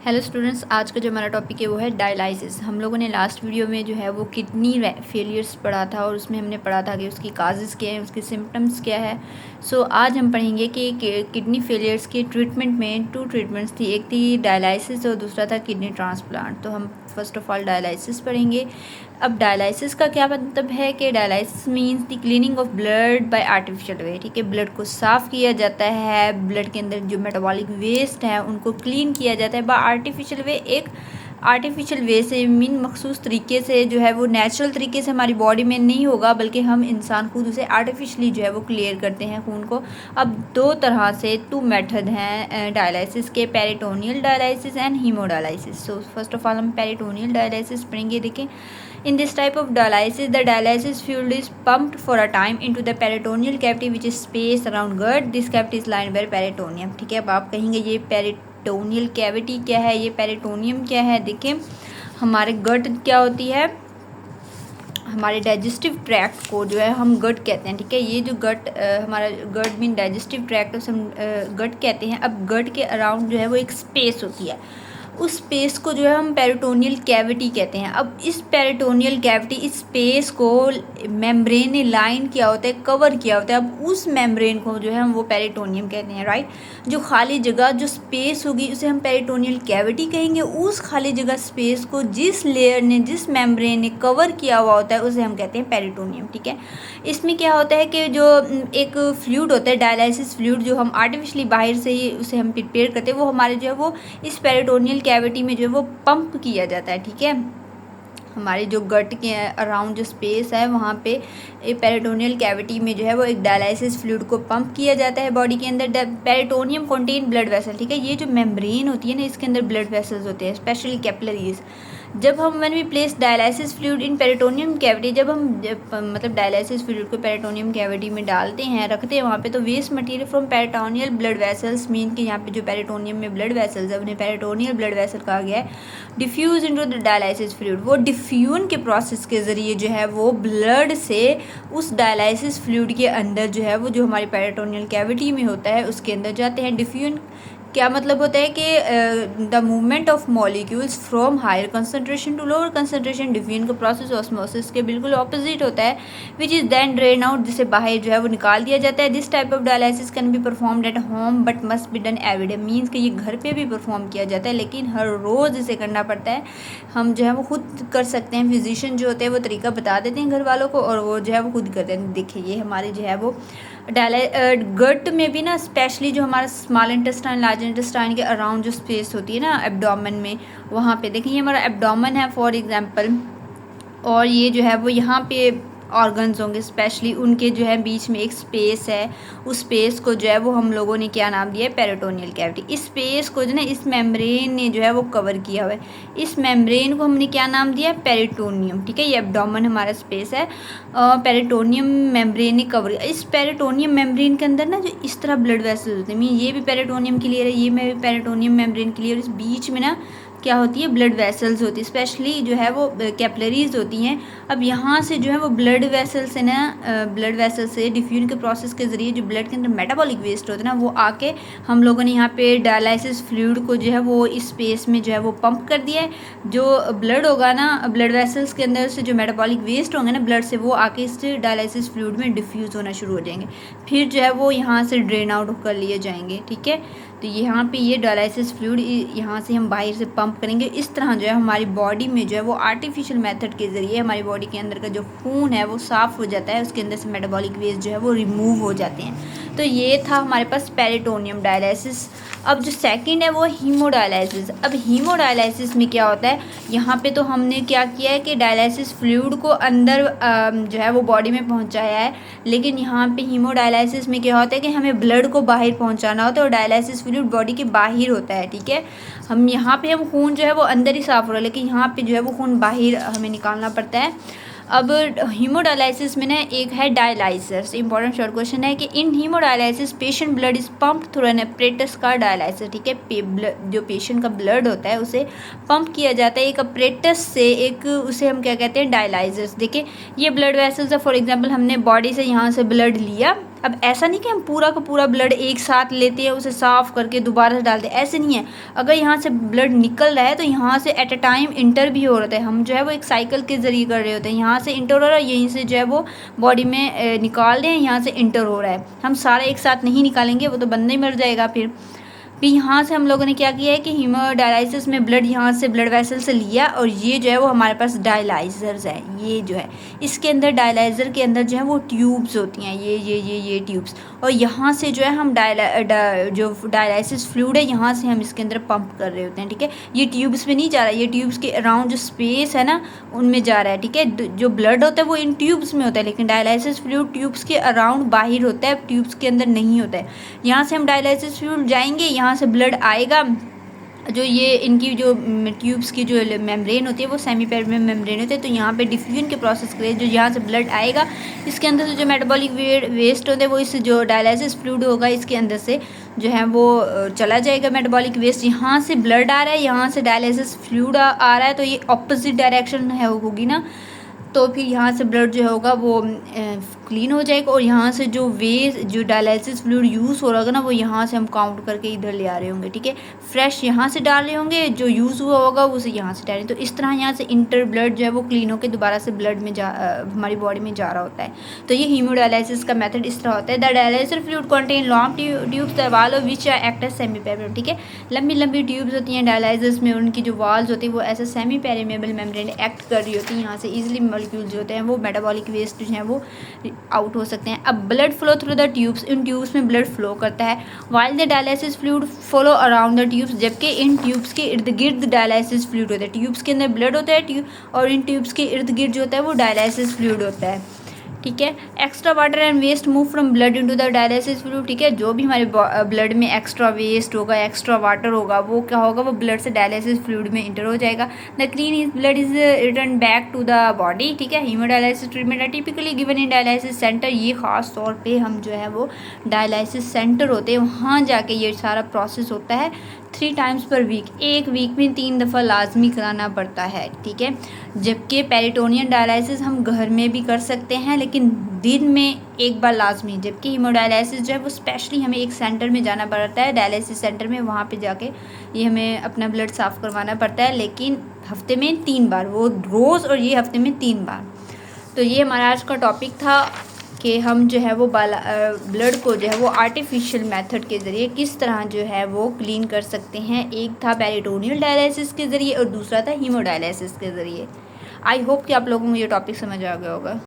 Hello students, आज का जो हमारा टॉपिक है वो है डायलिसिस। हम लोगों ने लास्ट वीडियो में जो है वो किडनी फेलियर्स पढ़ा था और उसमें हमने पढ़ा था कि उसकी काजेज़ क्या हैं, उसके सिम्टम्स क्या है। सो आज हम पढ़ेंगे कि किडनी फेलियर्स के ट्रीटमेंट में 2 ट्रीटमेंट्स थी, एक थी डायलिसिस और दूसरा था किडनी ट्रांसप्लांट। तो हम फर्स्ट ऑफ ऑल डायलिसिस पढ़ेंगे। अब डायलिसिस का क्या मतलब है कि dialysis means the cleaning of blood by artificial way. ठीक है, ब्लड को साफ़ किया जाता है, ब्लड के अंदर जो मेटाबॉलिक वेस्ट है उनको क्लीन किया जाता है बाय आर्टिफिशियल वे। एक आर्टिफिशियल वे से मीन मखसूस तरीके से जो है वो नेचुरल तरीके से हमारी बॉडी में नहीं होगा, बल्कि हम इंसान खुद उसे आर्टिफिशली जो है वो क्लियर करते हैं खून को। अब 2 तरह से 2 मेथड हैं डायलिसिस के, peritoneal dialysis and haemodialysis. So first of all हम पेरिटोनियल डायलिसिस पढ़ेंगे। देखें, in this type of dialysis, the dialysis fluid is pumped for a time into the peritoneal cavity, which is space around gut. This cavity is lined by peritoneum. ठीक है, अब आप कहेंगे ये peritoneal cavity क्या है, ये पेरिटोनियम क्या है। देखें, हमारे गट क्या होती है, हमारे डाइजेस्टिव ट्रैक्ट को जो है हम गट कहते हैं। ठीक है, ये जो गट हमारा गट मीन डाइजेस्टिव ट्रैक्ट उसे हम गट कहते हैं। अब गट के अराउंड जो है वो एक स्पेस होती है, उस स्पेस को जो है हम पेरिटोनियल कैविटी कहते हैं। अब इस पेरिटोनियल कैविटी, इस स्पेस को मेम्ब्रेन ने लाइन किया होता है, कवर किया होता है। अब उस मेम्ब्रेन को जो है हम वो पेरिटोनियम कहते हैं, राइट। जो खाली जगह, जो स्पेस होगी उसे हम पेरिटोनियल कैविटी कहेंगे। उस खाली जगह स्पेस को जिस लेयर ने, जिस मेम्ब्रेन ने कवर किया हुआ होता है उसे हम कहते हैं पेरिटोनियम। ठीक है, इसमें क्या होता है कि जो एक फ्लूइड होता है, डायलिसिस फ्लूइड, जो हम आर्टिफिशियली बाहर से ही उसे हम प्रिपेयर करते हैं, वो हमारे जो है वो इस पेरिटोनियल कैविटी में जो है वो पंप किया जाता है। ठीक है, हमारे जो गट के अराउंड जो स्पेस है वहाँ पे पेरिटोनियल कैविटी में जो है वो एक डायलिसिस फ्लूइड को पंप किया जाता है बॉडी के अंदर। Peritoneum contain blood vessel. ठीक है, ये जो मेम्ब्रेन होती है ना, इसके अंदर ब्लड वेसल्स होते हैं, स्पेशली कैपिलरीज। जब हम when we place dialysis fluid in peritoneum cavity, जब मतलब डायलिसिस फ्लूइड को पेरिटोनियम कैविटी में डालते हैं, रखते हैं वहाँ पे, तो waste material from peritoneal blood vessels, mean कि यहाँ पे जो पेरिटोनियम में ब्लड वेसल्स है उन्हें पेरिटोनियल ब्लड वेसल कहा गया है, diffuse into the dialysis fluid. वो डिफ्यूजन के प्रोसेस के ज़रिए जो है वो ब्लड से उस डायलिसिस फ्लूइड के अंदर जो है वो जो हमारी पेरिटोनियल कैविटी में होता है उसके अंदर जाते हैं। डिफ्यूजन क्या मतलब होता है कि the movement of molecules from higher concentration to lower concentration. Diffusion का प्रोसेस ऑस्मोसिस के बिल्कुल ऑपोजिट होता है, which is then drain out, जिसे बाहर जो है वो निकाल दिया जाता है। This type of dialysis can be performed at home but must be done every day. Means कि ये घर पे भी परफॉर्म किया जाता है, लेकिन हर रोज़ इसे करना पड़ता है। हम जो है वो खुद कर सकते हैं, फिजिशियन जो होते हैं वो तरीका बता देते हैं घर वालों को और वो जो है वो खुद करते हैं। देखिए, ये हमारे जो है वो गट में भी ना, स्पेशली जो हमारा स्मॉल इंटेस्टाइन, लार्ज इंटेस्टाइन के अराउंड जो स्पेस होती है ना एब्डोमेन में, वहाँ पे देखिए, ये हमारा एब्डोमेन है फॉर एग्जांपल, और ये जो है वो यहाँ पे ऑर्गन्स होंगे, स्पेशली उनके जो है बीच में एक स्पेस है। उस स्पेस को जो है वो हम लोगों ने क्या नाम दिया है, पेरिटोनियल कैविटी। इस स्पेस को जो ना इस मेम्ब्रेन ने जो है वो कवर किया हुआ है, इस मेम्ब्रेन को हमने क्या नाम दिया, पेरिटोनियम। ठीक है, ये एब्डोमेन हमारा स्पेस है, पेरिटोनियम मेम्ब्रेन ने कवर किया। इस पेरिटोनियम मेम्ब्रेन के अंदर ना जो इस तरह ब्लड वेसल्स होते हैं, मीन ये भी पेरिटोनियम क्लियर है, ये में भी पेरिटोनियम मेम्ब्रेन क्लियर, इस बीच में ना क्या होती है, ब्लड वेसल्स होती है, स्पेशली जो है वो कैपिलरीज होती हैं। अब यहाँ से जो है वो ब्लड वेसल से ना, ब्लड वेसल से डिफ्यूजन के प्रोसेस के ज़रिए जो ब्लड के अंदर मेटाबॉलिक वेस्ट होता है ना, वो आके हम लोगों ने यहाँ पे डायलिसिस फ्लूइड को जो है वो इस स्पेस में जो है वो पंप कर दिया है। जो ब्लड होगा ना, ब्लड वेसल्स के अंदर से जो मेटाबॉलिक वेस्ट होंगे ना ब्लड से, वो आके इस डायलिसिस फ्लूइड में डिफ्यूज़ होना शुरू हो जाएंगे, फिर जो है वो यहाँ से ड्रेन आउट कर लिए जाएंगे। ठीक है, तो यहाँ पे ये डायलिसिस फ्लूइड यहाँ से हम बाहर से पंप करेंगे। इस तरह जो है हमारी बॉडी में जो है वो आर्टिफिशियल मेथड के ज़रिए हमारी बॉडी के अंदर का जो खून है वो साफ़ हो जाता है, उसके अंदर से मेटाबॉलिक वेस्ट जो है वो रिमूव हो जाते हैं। तो ये था हमारे पास पेरिटोनियम डायलिसिस। अब जो सेकंड है वो हीमोडायलिसिस। अब हीमोडायलिसिस में क्या होता है, यहाँ पे तो हमने क्या किया है कि डायलिसिस फ्लूइड को अंदर जो है वो बॉडी में पहुँचाया है, लेकिन यहाँ पे हीमोडायलिसिस में क्या होता है कि हमें ब्लड को बाहर पहुँचाना होता है, और डायलिसिस फ्लूइड बॉडी के बाहर होता है। ठीक है, हम यहाँ पे हम खून जो है वो अंदर ही साफ हो रहा है, लेकिन यहाँ पे जो है वो खून बाहर हमें निकालना पड़ता है। अब हीमोडायलिसिस में ना एक है डायलाइसिस। इंपॉर्टेंट शॉर्ट क्वेश्चन है कि in hemodialysis patient blood is pump through an apparatus का डायलाइसिस। ठीक है, जो पेशेंट का ब्लड होता है उसे पंप किया जाता है एक अपरेटस से, एक उसे हम क्या कहते हैं, डायलाइसिस। देखिए, ये ब्लड वेसल्स है, फॉर एग्जांपल हमने बॉडी से यहाँ से ब्लड लिया, अब ऐसा नहीं कि हम पूरा का पूरा ब्लड एक साथ लेते हैं, उसे साफ़ करके दोबारा से डालते हैं, ऐसे नहीं है। अगर यहाँ से ब्लड निकल रहा है तो यहाँ से एट अ टाइम इंटर भी हो रहा है, हम जो है वो एक साइकिल के ज़रिए कर रहे होते हैं। यहाँ से इंटर हो रहा है, यहीं से जो है वो बॉडी में निकाल रहे हैं, यहाँ से इंटर हो रहा है। हम सारा एक साथ नहीं निकालेंगे, वो तो बंदा ही मर जाएगा। फिर यहाँ से हम लोगों ने क्या किया है कि हीमोडायलिसिस में ब्लड यहाँ से ब्लड वेसल से लिया, और ये जो है वो हमारे पास डायलाइजर्स है। ये जो है इसके अंदर डायलाइज़र के अंदर जो है वो ट्यूब्स होती हैं, ये ट्यूब्स, और यहाँ से जो है हम जो डायलाइसिस फ्लूइड है यहाँ से हम इसके अंदर पंप कर रहे होते हैं। ठीक है, ये ट्यूब्स में नहीं जा रहा है, ये ट्यूब्स के अराउंड जो स्पेस है ना उनमें जा रहा है। ठीक है, जो ब्लड होता है वो इन ट्यूब्स में होता है, लेकिन डायलाइसिस फ्लूइड ट्यूब्स के अराउंड बाहर होता है, ट्यूब्स के अंदर नहीं होता है। यहाँ से हम डायलाइसिस फ्लूइड जाएंगे, यहाँ से ब्लड आएगा, जो ये इनकी जो ट्यूब्स की जो मेम्ब्रेन होती है वो सेमी पेरिमियल मेम्ब्रेन होती है, तो यहाँ पे डिफ्यूजन के प्रोसेस के लिए जो यहाँ से ब्लड आएगा, इसके अंदर से जो मेटाबॉलिक वेस्ट होते हैं वो इस जो डायलाइसिस फ्लूइड होगा इसके अंदर से जो है वो चला जाएगा मेटाबॉलिक वेस्ट। यहाँ से ब्लड आ रहा है, यहाँ से डायलाइसिस फ्लूइड आ रहा है, तो ये ऑपोजिट डायरेक्शन है होगी ना, तो फिर यहाँ से ब्लड जो होगा वो क्लीन हो जाएगा, और यहाँ से जो डायलिसिस फ्लूइड यूज़ हो रहा होगा ना वो यहाँ से हम काउंट करके इधर ले आ रहे होंगे। ठीक है, फ्रेश यहाँ से डाल रहे होंगे, जो यूज़ हुआ होगा उसे यहाँ से डालें, तो इस तरह यहाँ से इंटर ब्लड जो है वो क्लीन होकर दोबारा से ब्लड में हमारी बॉडी में जा रहा होता है। तो ये हीमोडायलिसिस का मेथड इस तरह होता है। The dialysis fluid contain long tubes the wall of which are act as semi permeable. ठीक है, लंबी लंबी ट्यूब्स होती हैं डायलिसिस में, उनकी जो वॉल्स होती है वो ऐसे सेमी पेरिमियल मेम्ब्रेन एक्ट कर रही होती है, यहाँ से ईजिली मॉलिक्यूल जो होते हैं वो मेटाबॉलिक वेस्ट जो है वो आउट हो सकते हैं। अब blood flow through the tubes, in tubes में ब्लड फ्लो करता है, while the dialysis fluid follow around the tubes, जबकि इन ट्यूब्स के इर्द गिर्द डायलिसिस फ्लूइड होता है। ट्यूब्स के अंदर ब्लड होता है और इन ट्यूब्स के इर्द गिर्द जो होता है वो डायलिसिस फ्लूइड होता है। ठीक है, extra water and waste move from blood into the dialysis fluid. ठीक है, जो भी हमारे ब्लड में एक्स्ट्रा वेस्ट होगा, एक्स्ट्रा वाटर होगा, वो क्या होगा, वो ब्लड से डायलिसिस फ्लूइड में इंटर हो जाएगा। The clean blood is return back to the body. ठीक है, haemodialysis treatment are typically given in dialysis centre. ये खास तौर पे हम जो है वो डायलिसिस सेंटर होते हैं, वहाँ जाके ये सारा प्रोसेस होता है 3 टाइम्स पर वीक, एक वीक में 3 दफ़ा लाजमी कराना पड़ता है। ठीक है, जबकि पेरिटोनियन डायलिसिस हम घर में भी कर सकते हैं, लेकिन दिन में एक बार लाजमी, जबकि हीमोडायलिसिस जो है वो स्पेशली हमें एक सेंटर में जाना पड़ता है, डायलिसिस सेंटर में, वहाँ पे जाके ये हमें अपना ब्लड साफ़ करवाना पड़ता है, लेकिन हफ्ते में 3 बार, वो रोज़, और ये हफ्ते में 3 बार। तो ये हमारा आज का टॉपिक था कि हम जो है वो ब्लड को जो है वो आर्टिफिशियल मेथड के ज़रिए किस तरह जो है वो क्लीन कर सकते हैं। एक था पेरिटोनियल डायलिसिस के ज़रिए और दूसरा था हीमोडायलिसिस के ज़रिए। आई होप कि आप लोगों को ये टॉपिक समझ आ गया होगा।